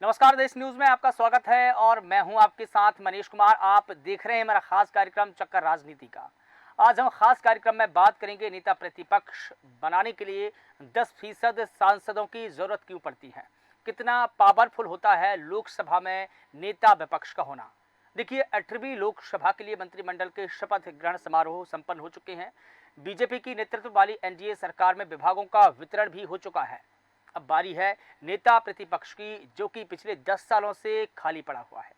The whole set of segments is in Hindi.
नमस्कार, देश न्यूज में आपका स्वागत है और मैं हूं आपके साथ मनीष कुमार। आप देख रहे हैं मेरा खास कार्यक्रम चक्कर राजनीति का। आज हम खास कार्यक्रम में बात करेंगे नेता प्रतिपक्ष बनाने के लिए 10% सांसदों की जरूरत क्यों पड़ती है, कितना पावरफुल होता है लोकसभा में नेता विपक्ष का होना। देखिए, 8वीं लोकसभा के लिए मंत्रिमंडल के शपथ ग्रहण समारोह संपन्न हो चुके हैं। बीजेपी की नेतृत्व वाली एनडीए सरकार में विभागों का वितरण भी हो चुका है। अब बारी है नेता प्रतिपक्ष की, जो कि पिछले 10 सालों से खाली पड़ा हुआ है।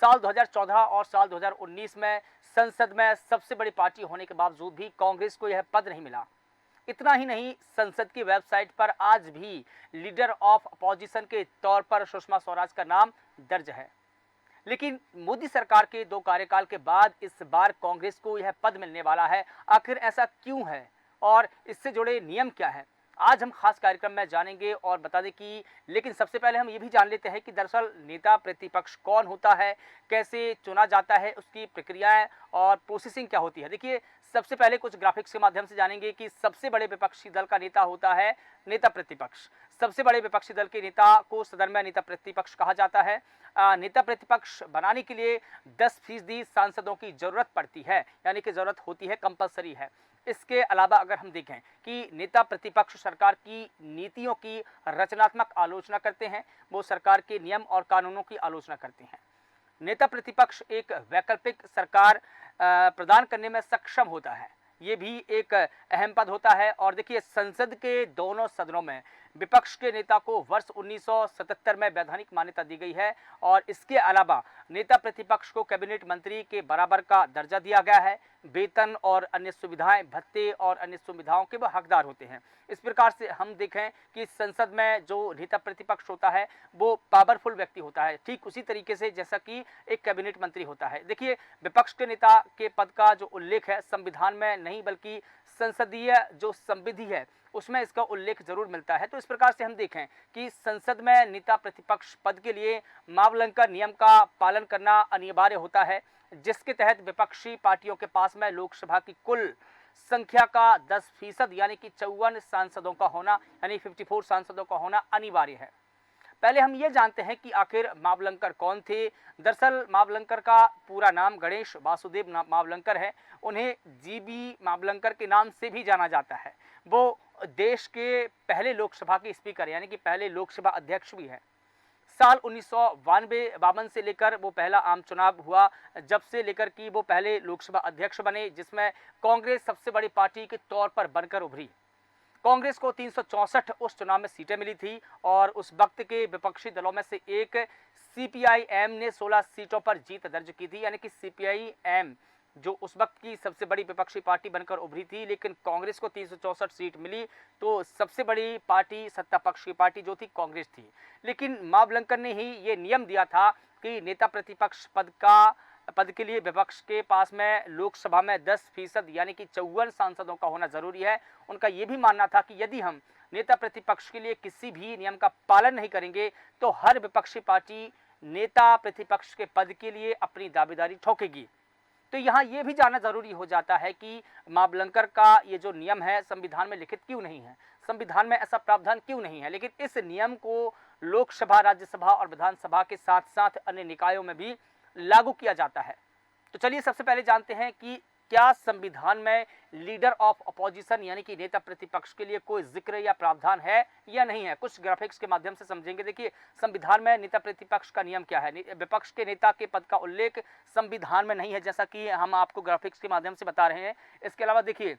साल 2014 और साल 2019 में संसद में सबसे बड़ी पार्टी होने के बावजूद भी कांग्रेस को यह पद नहीं मिला। इतना ही नहीं, संसद की वेबसाइट पर आज भी लीडर ऑफ अपोजिशन के तौर पर सुषमा स्वराज का नाम दर्ज है। लेकिन मोदी सरकार के 2 कार्यकाल के बाद इस बार कांग्रेस को यह पद मिलने वाला है। आखिर ऐसा क्यों है और इससे जुड़े नियम क्या है, आज हम खास कार्यक्रम में जानेंगे और बता दें कि लेकिन सबसे पहले हम ये भी जान लेते हैं कि दरअसल नेता प्रतिपक्ष कौन होता है, कैसे चुना जाता है, उसकी प्रक्रियाएं और प्रोसेसिंग क्या होती है। देखिए, सबसे पहले कुछ ग्राफिक्स के माध्यम से जानेंगे कि सबसे बड़े विपक्षी दल का नेता होता है नेता प्रतिपक्ष। सबसे बड़े विपक्षी दल के नेता को सदन में नेता प्रतिपक्ष कहा जाता है। नेता प्रतिपक्ष बनाने के लिए 10% सांसदों की जरूरत पड़ती है, यानी कि जरूरत होती है, कंपलसरी है। इसके अलावा अगर हम देखें कि नेता प्रतिपक्ष सरकार की नीतियों की रचनात्मक आलोचना करते हैं, वो सरकार के नियम और कानूनों की आलोचना करते हैं। नेता प्रतिपक्ष एक वैकल्पिक सरकार प्रदान करने में सक्षम होता है, ये भी एक अहम पद होता है। और देखिए, संसद के दोनों सदनों में विपक्ष के नेता को वर्ष 1977 में वैधानिक मान्यता दी गई है और इसके अलावा नेता प्रतिपक्ष को कैबिनेट मंत्री के बराबर का दर्जा दिया गया है। वेतन और अन्य सुविधाएं, भत्ते और अन्य सुविधाओं के वो हकदार होते हैं। इस प्रकार से हम देखें कि संसद में जो नेता प्रतिपक्ष होता है वो पावरफुल व्यक्ति होता है, ठीक उसी तरीके से जैसा कि एक कैबिनेट मंत्री होता है। देखिए, विपक्ष के नेता के पद का जो उल्लेख है संविधान में नहीं बल्कि संसदीय जो संविधि है उसमें इसका उल्लेख जरूर मिलता है। तो इस प्रकार से हम देखें कि संसद में नेता प्रतिपक्ष पद के लिए मावलंकर नियम का पालन करना अनिवार्य होता है, जिसके तहत विपक्षी पार्टियों के पास में लोकसभा की कुल संख्या का 10% यानी कि 54 सांसदों का होना, यानी 54 सांसदों का होना अनिवार्य है। पहले हम ये जानते हैं कि आखिर मावलंकर कौन थे। दरअसल मावलंकर का पूरा नाम गणेश वासुदेव मावलंकर है। उन्हें जीबी मावलंकर के नाम से भी जाना जाता है। वो देश के पहले लोकसभा के स्पीकर यानी कि पहले लोकसभा अध्यक्ष भी है। साल 1992 से लेकर वो पहला आम चुनाव हुआ, जब से लेकर कि वो पहले लोकसभा अध्यक्ष बने, जिसमें कांग्रेस सबसे बड़ी पार्टी के तौर पर बनकर उभरी। कांग्रेस को 364 उस चुनाव में सीटें मिली थी और उस वक्त के विपक्षी दलों में से एक सीपीआईएम ने 16 सीटों पर जीत दर्ज की थी, यानी कि सीपीआईएम जो उस वक्त की सबसे बड़ी विपक्षी पार्टी बनकर उभरी थी। लेकिन कांग्रेस को 364 सीट मिली, तो सबसे बड़ी पार्टी, सत्ता पक्ष की पार्टी जो थी, कांग्रेस थी। लेकिन मावलंकर ने ही ये नियम दिया था कि नेता प्रतिपक्ष पद के लिए विपक्ष के पास में लोकसभा में 10% यानी कि 54 सांसदों का होना जरूरी है। उनका यह भी मानना था कि यदि हम नेता प्रतिपक्ष के लिए किसी भी नियम का पालन नहीं करेंगे तो हर विपक्षी पार्टी नेता प्रतिपक्ष के पद के लिए अपनी दावेदारी ठोकेगी। तो यहाँ ये भी जानना जरूरी हो जाता है कि मावलंकर का ये जो नियम है संविधान में लिखित क्यों नहीं है, संविधान में ऐसा प्रावधान क्यों नहीं है। लेकिन इस नियम को लोकसभा, राज्यसभा और विधानसभा के साथ साथ अन्य निकायों में भी लागू किया जाता है। तो चलिए सबसे पहले जानते हैं कि क्या संविधान में लीडर ऑफ अपोजिशन यानी कि नेता प्रतिपक्ष के लिए कोई जिक्र या प्रावधान है या नहीं है। कुछ ग्राफिक्स के माध्यम से समझेंगे। देखिए, संविधान में नेता प्रतिपक्ष का नियम क्या है। विपक्ष के नेता के पद का उल्लेख संविधान में नहीं है, जैसा कि हम आपको ग्राफिक्स के माध्यम से बता रहे हैं। इसके अलावा देखिए,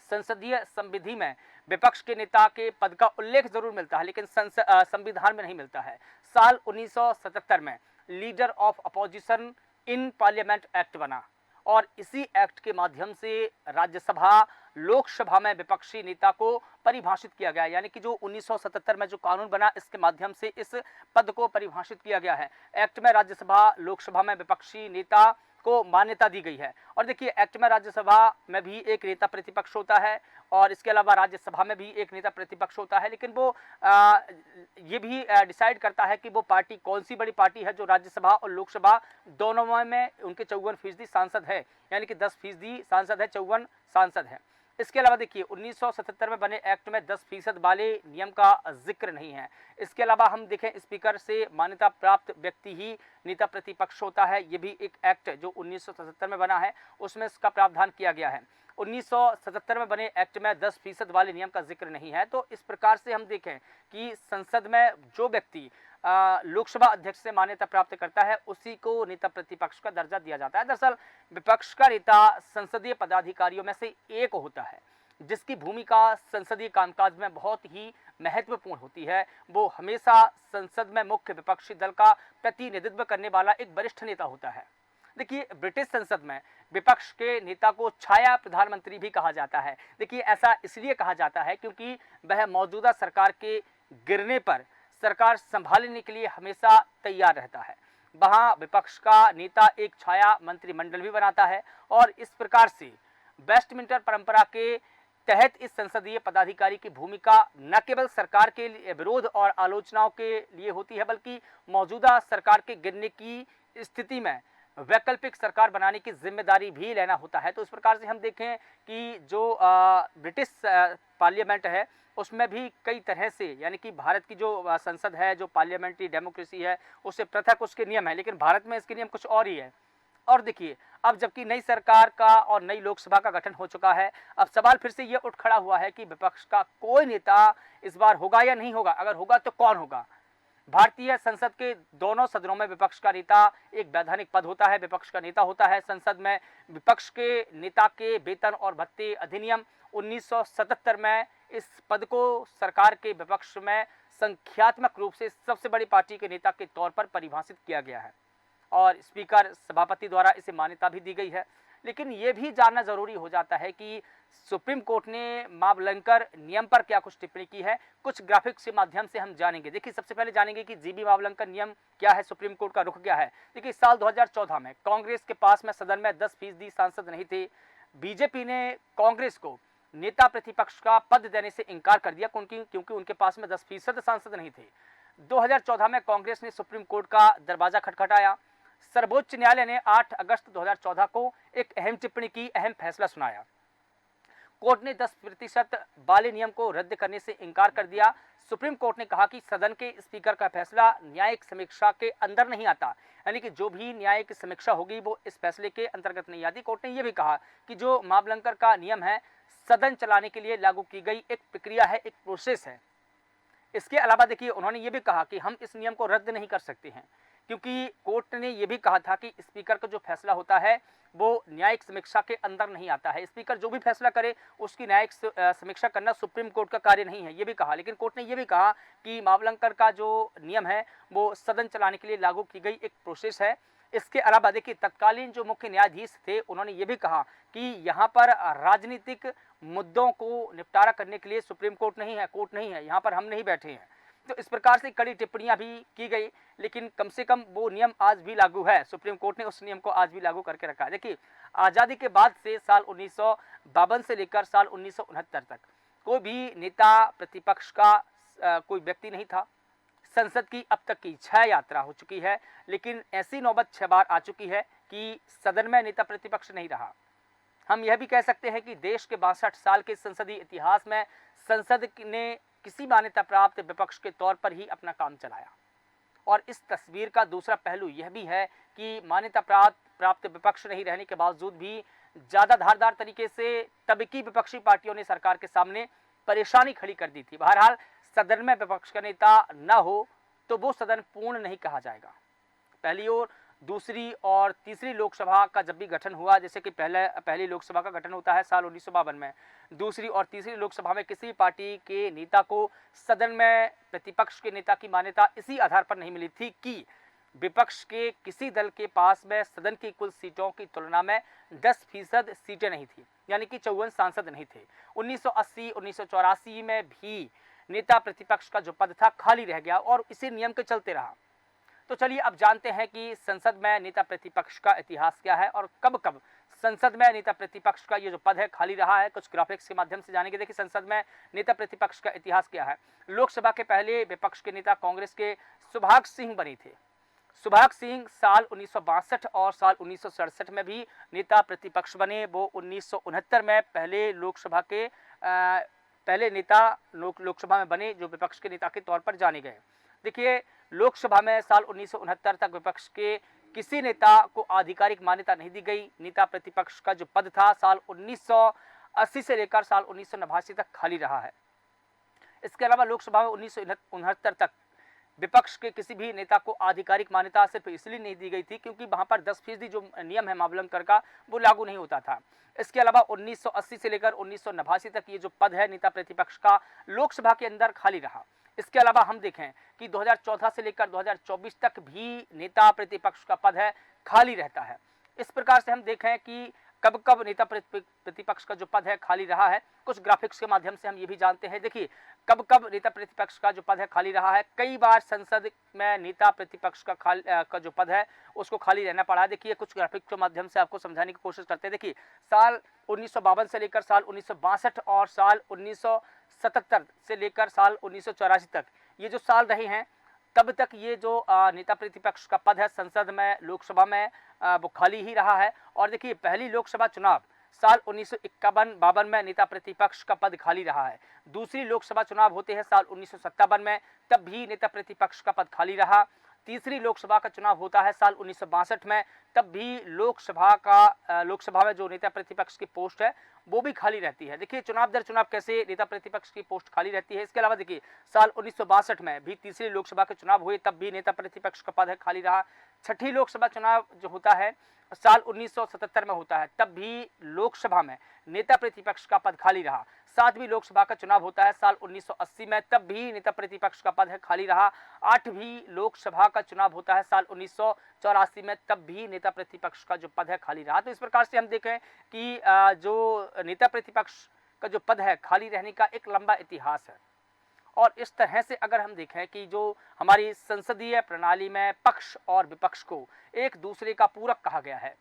संसदीय संविधि में विपक्ष के नेता के पद का उल्लेख जरूर मिलता है, लेकिन संविधान में नहीं मिलता है। साल 1977 में leader of opposition in parliament act बना और इसी एक्ट के माध्यम से राज्यसभा, लोकसभा में विपक्षी नेता को परिभाषित किया गया, यानी कि जो 1977 में जो कानून बना इसके माध्यम से इस पद को परिभाषित किया गया है। एक्ट में राज्यसभा, लोकसभा में विपक्षी नेता को मान्यता दी गई है। और देखिए, एक्ट में राज्यसभा में भी एक नेता प्रतिपक्ष होता है और इसके अलावा राज्यसभा में भी एक नेता प्रतिपक्ष होता है, लेकिन वो ये भी डिसाइड करता है कि वो पार्टी कौन सी बड़ी पार्टी है जो राज्यसभा और लोकसभा दोनों में उनके 54% सांसद है, यानी कि 10% सांसद है, 54 सांसद है। इसके अलावा देखिए 1977 में बने एक्ट में 10% वाले नियम का जिक्र नहीं है। इसके अलावा हम देखें स्पीकर से मान्यता प्राप्त व्यक्ति ही नेता प्रतिपक्ष होता है। ये भी एक एक्ट जो 1977 में बना है उसमें इसका प्रावधान किया गया है। 1977 में बने एक्ट में 10% वाले नियम का जिक्र नहीं है। तो इस प्रकार से हम देखें कि संसद में जो व्यक्ति लोकसभा अध्यक्ष से मान्यता प्राप्त करता है उसी को नेता प्रतिपक्ष का दर्जा दिया जाता है। दरअसल विपक्ष का नेता संसदीय पदाधिकारियों में से एक होता है जिसकी भूमिका संसदीय कामकाज में बहुत ही महत्वपूर्ण होती है। वो हमेशा संसद में मुख्य विपक्षी दल का प्रतिनिधित्व करने वाला एक वरिष्ठ नेता होता है। देखिए ब्रिटिश संसद में विपक्ष के नेता को छाया प्रधानमंत्री भी कहा जाता है। देखिए ऐसा इसलिए कहा जाता है क्योंकि वह मौजूदा सरकार के गिरने पर सरकार संभालने के लिए हमेशा तैयार रहता है। वहां विपक्ष का नेता एक छाया मंत्रिमंडल भी बनाता है और इस प्रकार से वेस्टमिंस्टर परंपरा के तहत इस संसदीय पदाधिकारी की भूमिका न केवल सरकार के विरोध और आलोचनाओं के लिए होती है बल्कि मौजूदा सरकार के गिरने की स्थिति में वैकल्पिक सरकार बनाने की जिम्मेदारी भी लेना होता है। तो इस प्रकार से हम देखें कि जो ब्रिटिश पार्लियामेंट है उसमें भी कई तरह से यानी कि भारत की जो संसद है जो पार्लियामेंट्री डेमोक्रेसी है उससे पृथक उसके नियम है, लेकिन भारत में इसके नियम कुछ और ही है। और देखिए अब जबकि नई सरकार का और नई लोकसभा का गठन हो चुका है, अब सवाल फिर से ये उठ खड़ा हुआ है कि विपक्ष का कोई नेता इस बार होगा या नहीं होगा, अगर होगा तो कौन होगा। भारतीय संसद के दोनों सदनों में विपक्ष का नेता एक वैधानिक पद होता है, विपक्ष का नेता होता है। संसद में विपक्ष के नेता के वेतन और भत्ते अधिनियम 1977 में इस पद को सरकार के विपक्ष में संख्यात्मक रूप से सबसे बड़ी पार्टी के नेता के तौर पर परिभाषित किया गया है और स्पीकर सभापति द्वारा इसे मान्यता भी दी गई है। लेकिन ये भी जानना जरूरी हो जाता है कि सुप्रीम कोर्ट ने मावलंकर नियम पर क्या कुछ टिप्पणी की है। कुछ ग्राफिक्स के माध्यम से हम जानेंगे। देखिए सबसे पहले जानेंगे कि जीबी मावलंकर नियम क्या है, सुप्रीम कोर्ट का रुख क्या है। देखिए साल 2014 में कांग्रेस के पास में सदन में 10% सांसद नहीं थे। बीजेपी ने कांग्रेस को नेता प्रतिपक्ष का पद देने से इनकार कर दिया क्योंकि उनके पास में 10% सांसद नहीं थे। 2014 में कांग्रेस ने सुप्रीम कोर्ट का दरवाजा खटखटाया। सर्वोच्च न्यायालय ने 8 अगस्त 2014 को एक अहम टिप्पणी की, अहम फैसला सुनाया। कोर्ट ने 10% वाले नियम को रद्द करने से इनकार कर दिया। सुप्रीम कोर्ट ने कहा कि सदन के स्पीकर का फैसला न्यायिक समीक्षा के अंदर नहीं आता, यानी कि जो भी न्यायिक समीक्षा होगी वो इस फैसले के अंतर्गत नहीं आती। कोर्ट ने यह भी कहा कि जो मावलंकर का नियम है सदन चलाने के लिए लागू की गई एक प्रक्रिया है, एक प्रोसेस है। इसके अलावा देखिए उन्होंने ये भी कहा कि हम इस नियम को रद्द नहीं कर सकते हैं क्योंकि कोर्ट ने यह भी कहा था कि स्पीकर का जो फैसला होता है वो न्यायिक समीक्षा के अंदर नहीं आता है। स्पीकर जो भी फैसला करे उसकी न्यायिक समीक्षा करना सुप्रीम कोर्ट का कार्य नहीं है, ये भी कहा। लेकिन कोर्ट ने यह भी कहा कि मावलंकर का जो नियम है वो सदन चलाने के लिए लागू की गई एक प्रोसेस है। इसके अलावा देखिए तत्कालीन जो मुख्य न्यायाधीश थे उन्होंने ये भी कहा कि यहाँ पर राजनीतिक मुद्दों को निपटारा करने के लिए सुप्रीम कोर्ट नहीं है, कोर्ट नहीं है, यहाँ पर हम नहीं बैठे हैं। तो इस प्रकार से कड़ी टिप्पणियां भी की गई, लेकिन कम से कम वो नियम आज भी लागू है। सुप्रीम कोर्ट ने उस नियम को आज भी लागू करके रखा है। देखिए आज़ादी के बाद से साल 1952 से लेकर साल 1969 तक कोई भी नेता प्रतिपक्ष का कोई व्यक्ति नहीं था। संसद की अब तक की 6 यात्रा हो चुकी है, लेकिन ऐसी नौबत 6 बार आ चुकी है कि सदन में नेता प्रतिपक्ष नहीं रहा। हम यह भी कह सकते हैं कि देश के 62 साल के संसदीय इतिहास में संसद ने किसी मान्यता प्राप्त विपक्ष के तौर पर ही अपना काम चलाया। और इस तस्वीर का दूसरा पहलू यह भी है कि मान्यता प्राप्त विपक्ष नहीं रहने के बावजूद भी ज़्यादा धारदार तरीके से तब की विपक्षी पार्टियों ने सरकार के सामने परेशानी खड़ी कर दी थी। बहरहाल सदन में विपक्ष का नेता न हो तो वो सदन पूर्ण नहीं कहा जाएगा। पहली ओर दूसरी और तीसरी लोकसभा का जब भी गठन हुआ, जैसे कि पहली लोकसभा का गठन होता है साल 1952 में, दूसरी और तीसरी लोकसभा में किसी पार्टी के नेता को सदन में प्रतिपक्ष के नेता की मान्यता इसी आधार पर नहीं मिली थी कि विपक्ष के किसी दल के पास में सदन की कुल सीटों की तुलना में 10% सीटें नहीं थी, यानी कि 54 सांसद नहीं थे। 1980 1984 में भी नेता प्रतिपक्ष का जो पद था खाली रह गया और इसी नियम के चलते रहा। तो चलिए अब जानते हैं कि संसद में नेता प्रतिपक्ष का इतिहास क्या है और कब कब संसद में नेता प्रतिपक्ष का ये जो पद है खाली रहा है। कुछ ग्राफिक्स के माध्यम से जानेंगे। देखिए संसद में नेता प्रतिपक्ष का इतिहास क्या है। लोकसभा के पहले विपक्ष के नेता कांग्रेस के सुभाष सिंह बनी थे। सुभाष सिंह साल 1962 और साल 1967 में भी नेता प्रतिपक्ष बने। वो 1969 में पहले लोकसभा के पहले नेता लोकसभा में बने जो विपक्ष के नेता के तौर पर जाने गए। देखिए, लोकसभा में साल 1969 तक विपक्ष के किसी नेता को आधिकारिक मान्यता नहीं दी गई। नेता प्रतिपक्ष का जो पद था साल 1980 से लेकर साल 1989 तक खाली रहा है। इसके अलावा लोकसभा में 1969 तक विपक्ष के किसी भी नेता को आधिकारिक मान्यता सिर्फ इसलिए नहीं दी गई थी क्योंकि वहां पर 10% जो नियम है मावलंकर का वो लागू नहीं होता था। इसके अलावा 1980 से लेकर 1989 तक ये जो पद है नेता प्रतिपक्ष का लोकसभा के अंदर खाली रहा। इसके अलावा हम देखें कि 2014 से लेकर 2024 तक भी नेता प्रतिपक्ष का पद है खाली रहता है। इस प्रकार से हम देखें कि कब कब नेता प्रतिपक्ष का जो पद है खाली रहा है, कुछ ग्राफिक्स के माध्यम से हम ये भी जानते हैं। देखिए, कब कब नेता प्रतिपक्ष का जो पद है खाली रहा है। कई बार संसद में नेता प्रतिपक्ष का जो पद है उसको खाली रहना पड़ा है। देखिए, कुछ ग्राफिक्स के माध्यम से आपको समझाने की कोशिश करते हैं। देखिए, साल 1952 से लेकर साल 1962 और साल 1977 से लेकर साल 1984 तक ये जो साल रहे हैं, तब तक ये जो नेता प्रतिपक्ष का पद है संसद में लोकसभा में वो खाली ही रहा है। और देखिए, पहली लोकसभा चुनाव साल 1951-52 में नेता प्रतिपक्ष का पद खाली रहा है। दूसरी लोकसभा चुनाव होते हैं साल 1957 में, तब भी नेता प्रतिपक्ष का पद खाली रहा। तीसरी लोकसभा का चुनाव होता है साल 1962 में, तब भी लोकसभा में जो नेता प्रतिपक्ष की पोस्ट है वो भी खाली रहती है। देखिए, चुनाव दर चुनाव कैसे नेता प्रतिपक्ष की पोस्ट खाली रहती है। इसके अलावा देखिए, साल 1962 में भी तीसरी लोकसभा के चुनाव हुए, तब भी नेता प्रतिपक्ष का पद है खाली रहा। छठी लोकसभा चुनाव जो होता है साल 1977 में होता है, तब भी लोकसभा में नेता प्रतिपक्ष का पद खाली रहा। सातवीं लोकसभा का चुनाव होता है साल 1980 में, तब भी नेता प्रतिपक्ष का पद है खाली रहा। आठवीं लोकसभा का चुनाव होता है साल 1984 में, तब भी नेता प्रतिपक्ष का जो पद है खाली रहा। तो इस प्रकार से हम देखें कि जो नेता प्रतिपक्ष का जो पद है खाली रहने का एक लंबा इतिहास है। और इस तरह से अगर हम देखें कि जो हमारी संसदीय प्रणाली में पक्ष और विपक्ष को एक दूसरे का पूरक कहा गया है।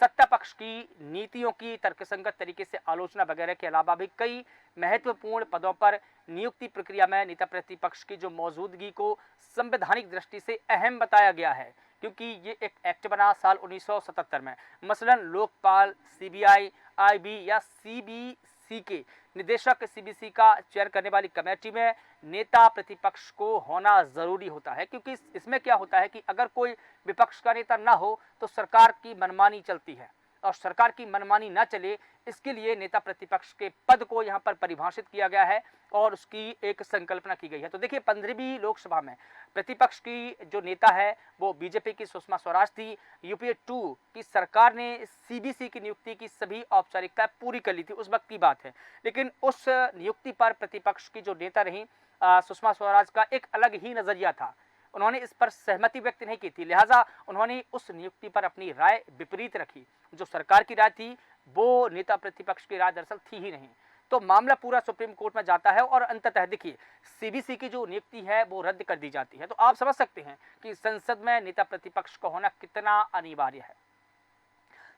सत्ता पक्ष की नीतियों की तर्कसंगत तरीके से आलोचना वगैरह के अलावा भी कई महत्वपूर्ण पदों पर नियुक्ति प्रक्रिया में नेता प्रतिपक्ष की जो मौजूदगी को संवैधानिक दृष्टि से अहम बताया गया है, क्योंकि ये एक एक्ट बना साल 1977 में। मसलन लोकपाल, सीबीआई, आईबी या सीबीसी के निदेशक सीबीसी का चेयर करने वाली कमेटी में नेता प्रतिपक्ष को होना जरूरी होता है, क्योंकि इसमें क्या होता है कि अगर कोई विपक्ष का नेता ना हो तो सरकार की मनमानी चलती है, और सरकार की मनमानी ना चले इसके लिए नेता प्रतिपक्ष के पद को यहाँ पर परिभाषित किया गया है और उसकी एक संकल्पना की गई है। तो देखिए, 15वीं लोकसभा में प्रतिपक्ष की जो नेता है वो बीजेपी की सुषमा स्वराज थी। यूपीए 2 की सरकार ने सीबीसी की नियुक्ति की सभी औपचारिकताएं पूरी कर ली थी, उस वक्त की बात है। लेकिन उस नियुक्ति पर प्रतिपक्ष की जो नेता रही सुषमा स्वराज का एक अलग ही नजरिया था। उन्होंने इस पर सहमति व्यक्त नहीं की थी, लिहाजा उन्होंने उस नियुक्ति पर अपनी राय विपरीत रखी। जो सरकार की राय थी वो नेता प्रतिपक्ष की राय दरअसल थी ही नहीं। तो मामला पूरा सुप्रीम कोर्ट में जाता है और अंततः देखिए, सीबीसी की जो नियुक्ति है वो रद्द कर दी जाती है। तो आप समझ सकते हैं कि संसद में नेता प्रतिपक्ष का होना कितना अनिवार्य है।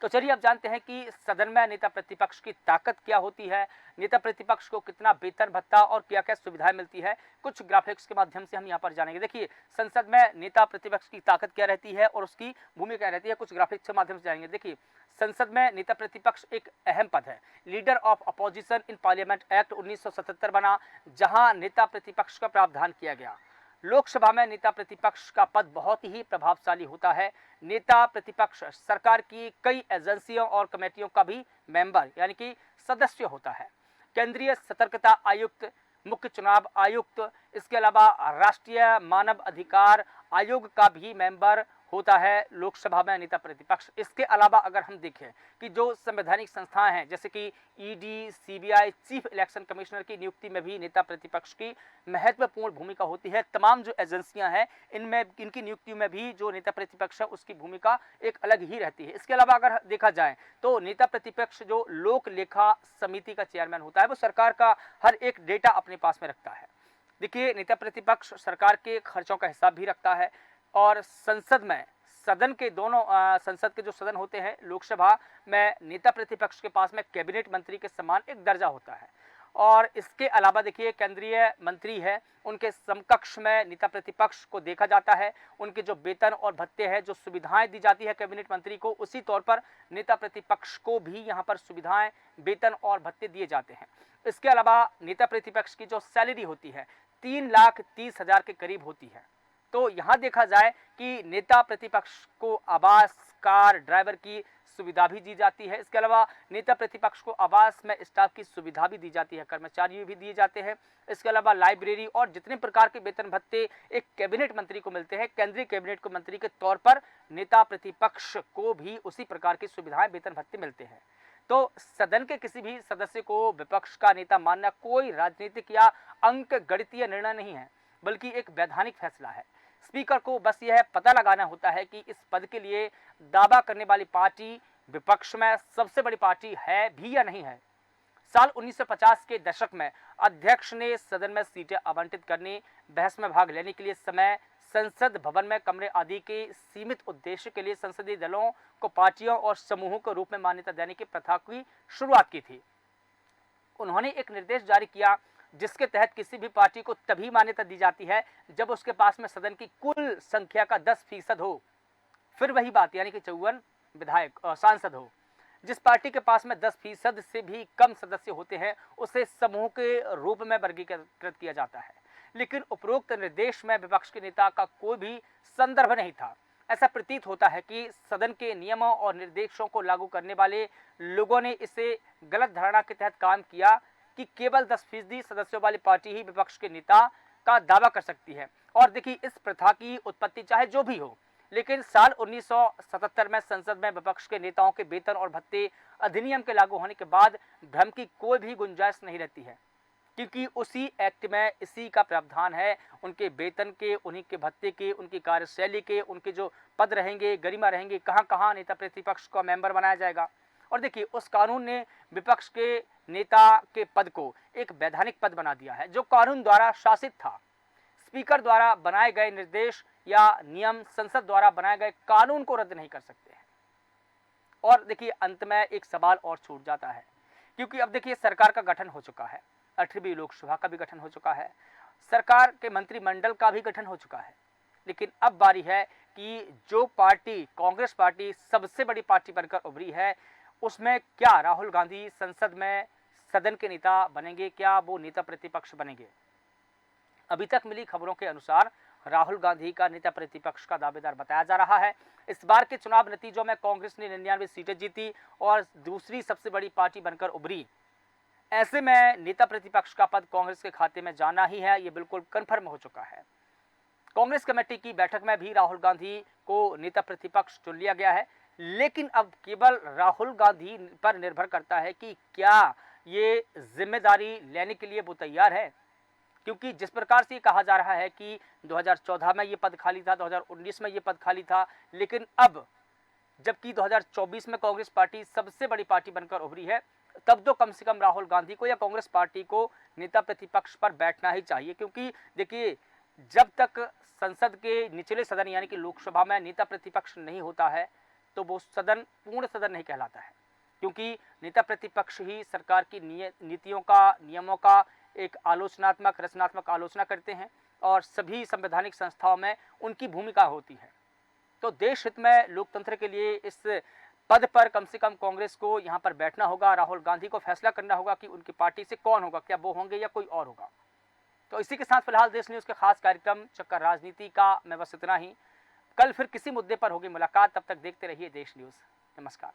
तो चलिए अब जानते हैं कि सदन में नेता प्रतिपक्ष की ताकत क्या होती है, नेता प्रतिपक्ष को कितना वेतन भत्ता और क्या क्या सुविधाएं मिलती है। कुछ ग्राफिक्स के माध्यम से हम यहाँ पर जानेंगे। देखिए, संसद में नेता प्रतिपक्ष की ताकत क्या रहती है और उसकी भूमिका क्या रहती है, कुछ ग्राफिक्स के माध्यम से जानेंगे। देखिए, संसद में नेता प्रतिपक्ष एक अहम पद है। Leader of opposition in parliament act 1977 बना, जहां नेता प्रतिपक्ष का प्रावधान किया गया। लोकसभा में नेता प्रतिपक्ष का पद बहुत ही प्रभावशाली होता है। नेता प्रतिपक्ष सरकार की कई एजेंसियों और कमेटियों का भी मेंबर यानी कि सदस्य होता है। केंद्रीय सतर्कता आयुक्त, मुख्य चुनाव आयुक्त, इसके अलावा राष्ट्रीय मानव अधिकार आयोग का भी मेंबर होता है लोकसभा में नेता प्रतिपक्ष। इसके अलावा अगर हम देखें कि जो संवैधानिक संस्थाएं हैं जैसे कि ED, CBI, chief election commissioner की नियुक्ति में भी नेता प्रतिपक्ष की महत्वपूर्ण भूमिका होती है। तमाम जो एजेंसियां हैं इनकी नियुक्ति में भी जो नेता प्रतिपक्ष है उसकी भूमिका एक अलग ही रहती है। इसके अलावा अगर देखा जाए तो नेता प्रतिपक्ष जो लोक लेखा समिति का चेयरमैन होता है वो सरकार का हर एक डेटा अपने पास में रखता है। देखिए, नेता प्रतिपक्ष सरकार के खर्चों का हिसाब भी रखता है और संसद में सदन के दोनों संसद के जो सदन होते हैं लोकसभा में नेता प्रतिपक्ष के पास में कैबिनेट मंत्री के समान एक दर्जा होता है। और इसके अलावा देखिए केंद्रीय मंत्री है, उनके समकक्ष में नेता प्रतिपक्ष को देखा जाता है। उनके जो वेतन और भत्ते हैं, जो सुविधाएं दी जाती है कैबिनेट मंत्री को, उसी तौर पर नेता प्रतिपक्ष को भी यहाँ पर सुविधाएं, वेतन और भत्ते दिए जाते हैं। इसके अलावा नेता प्रतिपक्ष की जो सैलरी होती है 3,30,000 के करीब होती है। तो यहाँ देखा जाए कि नेता प्रतिपक्ष को आवास, कार, ड्राइवर की सुविधा भी दी जाती है। इसके अलावा नेता प्रतिपक्ष को आवास में स्टाफ की सुविधा भी दी जाती है, कर्मचारी भी दिए जाते हैं। इसके अलावा लाइब्रेरी और जितने प्रकार के वेतन भत्ते एक कैबिनेट मंत्री को मिलते हैं, केंद्रीय कैबिनेट को मंत्री के तौर पर नेता प्रतिपक्ष को भी उसी प्रकार की सुविधाएं, वेतन भत्ते मिलते हैं। तो सदन के किसी भी सदस्य को विपक्ष का नेता मानना कोई राजनीतिक या अंक गणितीय निर्णय नहीं है, बल्कि एक वैधानिक फैसला है। स्पीकर को बस यह पता लगाना होता है कि इस पद के लिए दावा करने वाली पार्टी विपक्ष में सबसे बड़ी पार्टी है भी या नहीं है। साल 1950 के दशक में अध्यक्ष ने सदन में सीटें आवंटित करने, बहस में भाग लेने के लिए समय, संसद भवन में कमरे आदि के सीमित उद्देश्य के लिए संसदीय दलों को पार्टियों और समूहों के रूप में मान्यता देने की प्रथा की शुरुआत की थी। उन्होंने एक निर्देश जारी किया जिसके तहत किसी भी पार्टी को तभी मान्यता दी जाती है जब उसके पास में सदन की कुल संख्या का 10% हो। फिर वही बात, यानी कि 54 विधायक सांसद हो। जिस पार्टी के पास में 10% से भी कम सदस्य होते हैं उसे समूह के रूप में वर्गीकृत किया जाता है। लेकिन उपरोक्त निर्देश में विपक्ष के नेता का कोई भी संदर्भ नहीं था। ऐसा प्रतीत होता है कि सदन के नियमों और निर्देशों को लागू करने वाले लोगों ने इसे गलत धारणा के तहत काम किया कि केवल 10% सदस्यों वाली पार्टी ही विपक्ष के नेता का दावा कर सकती है। और देखिए, इस प्रथा की उत्पत्ति चाहे जो भी हो, लेकिन साल 1977 में संसद में विपक्ष के नेताओं के वेतन और भत्ते अधिनियम के लागू होने के बाद भ्रम की कोई भी गुंजाइश नहीं रहती है, क्योंकि उसी एक्ट में इसी का प्रावधान है। उनके वेतन के, उन्हीं के भत्ते के, उनकी कार्यशैली के, उनके जो पद रहेंगे, गरिमा रहेंगे, कहाँ कहाँ नेता प्रतिपक्ष को मेंबर बनाया जाएगा। और देखिए, उस कानून ने विपक्ष के नेता के पद को एक वैधानिक पद बना दिया है, जो कानून द्वारा शासित था। स्पीकर द्वारा बनाए गए निर्देश या नियम संसद द्वारा बनाए गए कानून को रद्द नहीं कर सकते हैं। और देखिए, अंत में एक सवाल और छूट जाता है, क्योंकि अब देखिए सरकार का गठन हो चुका है, 8वीं लोकसभा का भी गठन हो चुका है, सरकार के मंत्रिमंडल का भी गठन हो चुका है। लेकिन अब बारी है कि जो पार्टी, कांग्रेस पार्टी सबसे बड़ी पार्टी बनकर उभरी है, उसमें क्या राहुल गांधी संसद में सदन के नेता बनेंगे, क्या वो नेता प्रतिपक्ष बनेंगे? अभी तक मिली खबरों के अनुसार राहुल गांधी का नेता प्रतिपक्ष का दावेदार बताया जा रहा है। इस बार के चुनाव नतीजों में कांग्रेस ने 99 सीटें जीती और दूसरी सबसे बड़ी पार्टी बनकर उभरी। ऐसे में नेता प्रतिपक्ष का पद कांग्रेस के खाते में जाना ही है, ये बिल्कुल कन्फर्म हो चुका है। कांग्रेस कमेटी की बैठक में भी राहुल गांधी को नेता प्रतिपक्ष चुन लिया गया है, लेकिन अब केवल राहुल गांधी पर निर्भर करता है कि क्या ये जिम्मेदारी लेने के लिए वो तैयार है। क्योंकि जिस प्रकार से कहा जा रहा है कि 2014 में ये पद खाली था, 2019 में ये पद खाली था, लेकिन अब जबकि 2024 में कांग्रेस पार्टी सबसे बड़ी पार्टी बनकर उभरी है, तब तो कम से कम राहुल गांधी को या कांग्रेस पार्टी को नेता प्रतिपक्ष पर बैठना ही चाहिए। क्योंकि देखिए, जब तक संसद के निचले सदन यानी कि लोकसभा में नेता प्रतिपक्ष नहीं होता है तो वो सदन पूर्ण सदन नहीं कहलाता है, क्योंकि नेता प्रतिपक्ष ही सरकार की नीतियों का, नियमों का एक आलोचनात्मक, रचनात्मक आलोचना करते हैं और सभी संवैधानिक संस्थाओं में उनकी भूमिका होती है। तो देश हित में, लोकतंत्र के लिए इस पद पर कम से कम कांग्रेस को यहाँ पर बैठना होगा। राहुल गांधी को फैसला करना होगा कि उनकी पार्टी से कौन होगा, क्या वो होंगे या कोई और होगा। तो इसी के साथ फिलहाल देश न्यूज़ के खास कार्यक्रम चक्कर राजनीति का मैं बस इतना ही। कल फिर किसी मुद्दे पर होगी मुलाकात, तब तक देखते रहिए देश न्यूज़। नमस्कार।